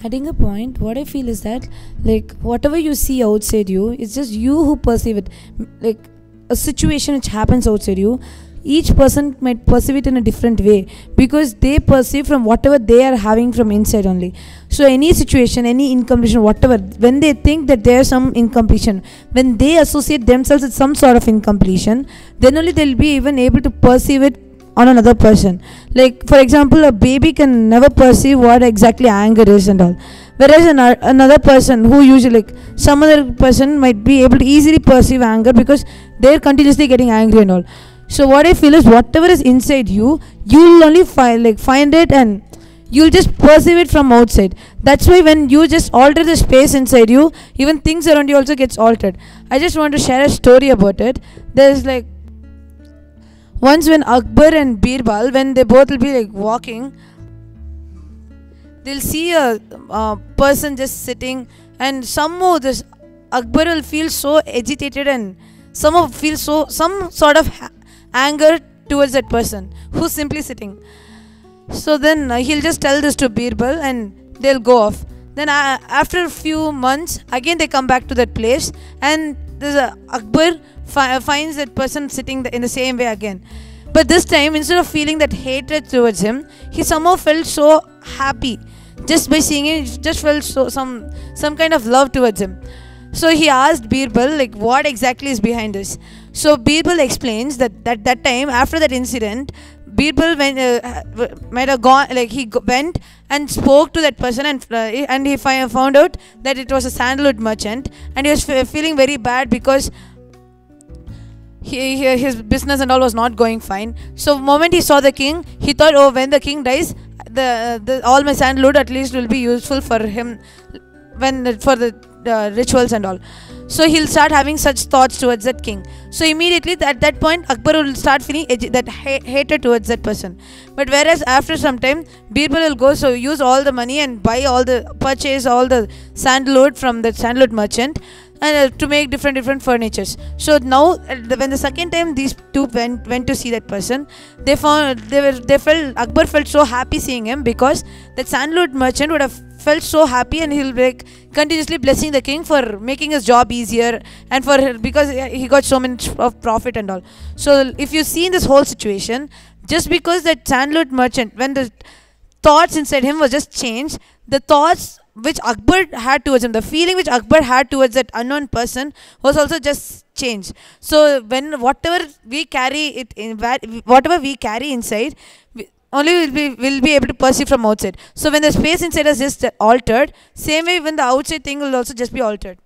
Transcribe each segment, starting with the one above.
adding a point, what I feel is that, like, whatever you see outside you, it's just you who perceive it. Like, a situation which happens outside you, each person might perceive it in a different way, because they perceive from whatever they are having from inside only. So any situation, any incompletion, whatever, when they think that there is some incompletion, when they associate themselves with some sort of incompletion, then only they'll be even able to perceive it on another person. Like, for example, a baby can never perceive what exactly anger is and all, whereas another person who usually, like, some other person might be able to easily perceive anger because they're continuously getting angry and all. So what I feel is, whatever is inside you, you'll only find it, and you'll just perceive it from outside. That's why when you just alter the space inside you, even things around you also gets altered. I just want to share a story about it. There's like, once when Akbar and Birbal, when they both will be like walking, they'll see a person just sitting, and somehow this Akbar will feel so agitated and somehow feel some sort of anger towards that person who's simply sitting. So then he'll just tell this to Birbal and they'll go off. Then after a few months, again they come back to that place, and there's Akbar finds that person sitting in the same way again. But this time, instead of feeling that hatred towards him, he somehow felt so happy. Just by seeing him, he just felt some kind of love towards him. So he asked Birbal, like, what exactly is behind this? So Birbal explains that that time, after that incident, Birbal went and spoke to that person, and he found out that it was a sandalwood merchant, and he was feeling very bad because his business and all was not going fine. So the moment he saw the king, he thought, oh, when the king dies, all my sandalwood at least will be useful for him for the rituals and all. So he'll start having such thoughts towards that king. So immediately at that point, Akbar will start feeling that hatred towards that person. But whereas after some time, Birbal will go, so use all the money and purchase all the sandalwood from the sandalwood merchant, and to make different furnitures. So now, when the second time these two went to see that person, Akbar felt so happy seeing him, because that sandalwood merchant would have felt so happy, and he'll be continuously blessing the king for making his job easier, and because he got so much of profit and all. So if you see in this whole situation, just because that sandalwood merchant, when the thoughts inside him was just changed, the thoughts which Akbar had towards him, the feeling which Akbar had towards that unknown person was also just changed. So when whatever we carry inside, only we'll be able to perceive from outside. So when the space inside is just altered, same way when the outside thing will also just be altered.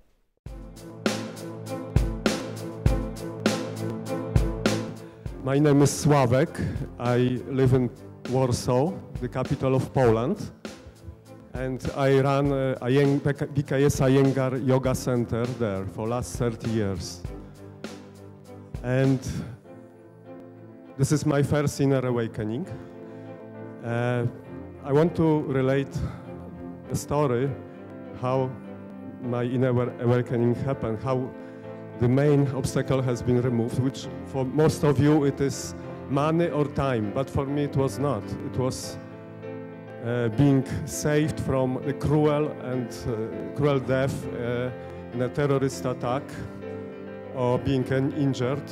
My name is Sławek. I live in Warsaw, the capital of Poland. And I run BKS Iyengar Yoga Center there for last 30 years. And this is my first inner awakening. I want to relate a story how my inner awakening happened, how the main obstacle has been removed, which for most of you it is money or time, but for me it was not. It was being saved from the cruel death in a terrorist attack, or being injured.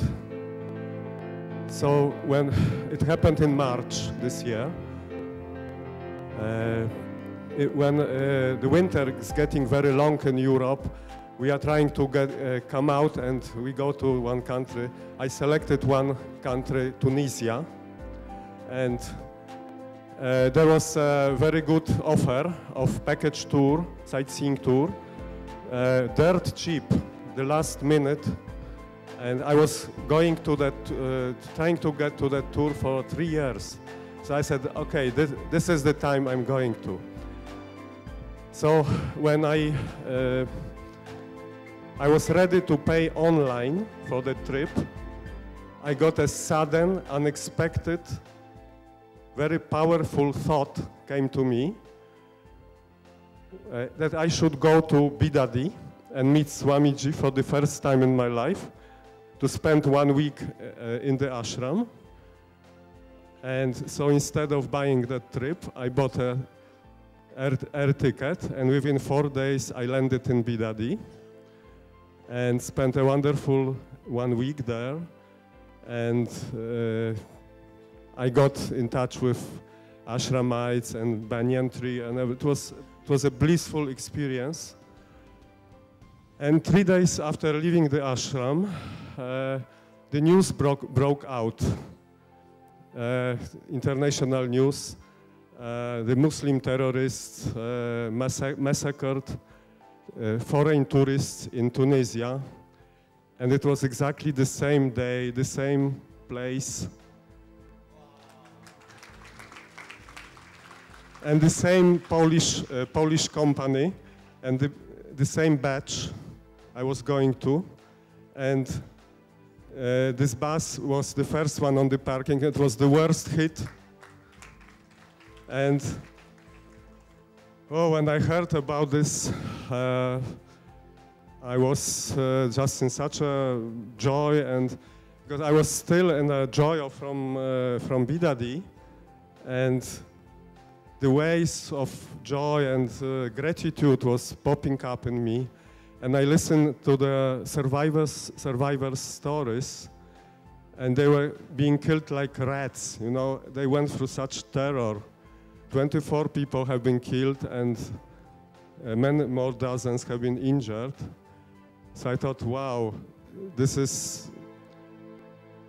So when it happened in March this year, when the winter is getting very long in Europe, we are trying to come out, and we go to one country. I selected one country, Tunisia, and there was a very good offer of package tour, sightseeing tour, dirt cheap, the last minute, and I was going to that, trying to get to that tour for 3 years. So I said, okay, this is the time I'm going to. So when I was ready to pay online for the trip, I got a sudden, unexpected, very powerful thought came to me that I should go to Bidadi and meet Swamiji for the first time in my life, to spend 1 week in the ashram. And so instead of buying that trip, I bought a air ticket, and within 4 days I landed in Bidadi and spent a wonderful 1 week there. And I got in touch with ashramites and banyan tree, and it was a blissful experience. And 3 days after leaving the ashram, the news broke out. International news. The Muslim terrorists massacred foreign tourists in Tunisia. And it was exactly the same day, the same place. And the same Polish company, and the same batch I was going to. And this bus was the first one on the parking. It was the worst hit. And when I heard about this, I was just in such a joy, and because I was still in a joy from Bidadi, and the waves of joy and gratitude was popping up in me, and I listened to the survivors' stories, and they were being killed like rats. You know, they went through such terror. 24 people have been killed, and many more dozens have been injured. So I thought, wow, this is,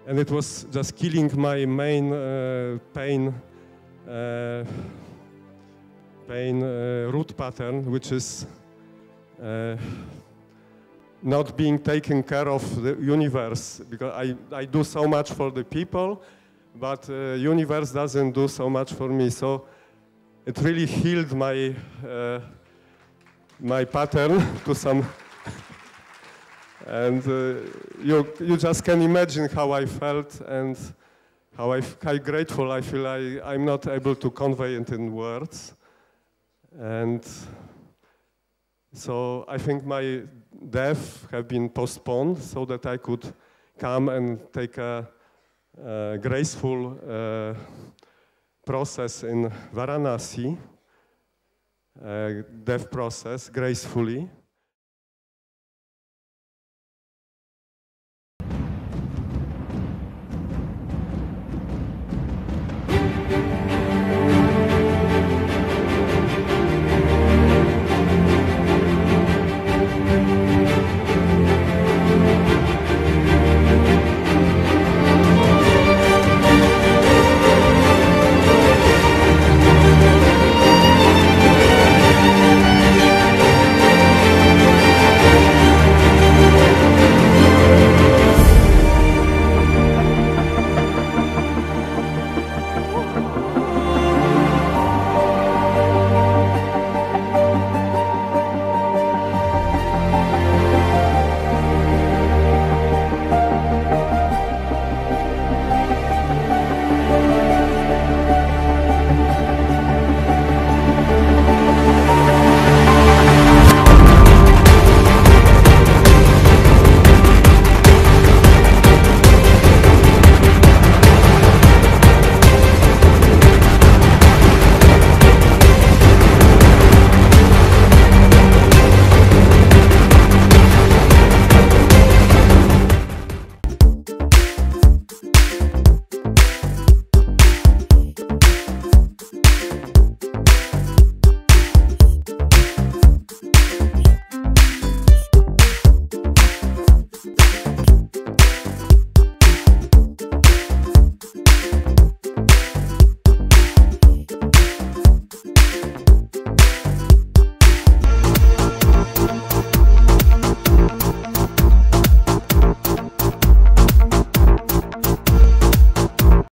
and it was just killing my main pain root pattern, which is not being taken care of the universe, because I do so much for the people, but universe doesn't do so much for me. So it really healed my my pattern to some, and you just can imagine how I felt and how grateful I feel. I'm not able to convey it in words. And so I think my death have been postponed so that I could come and take a graceful process in Varanasi, death process gracefully.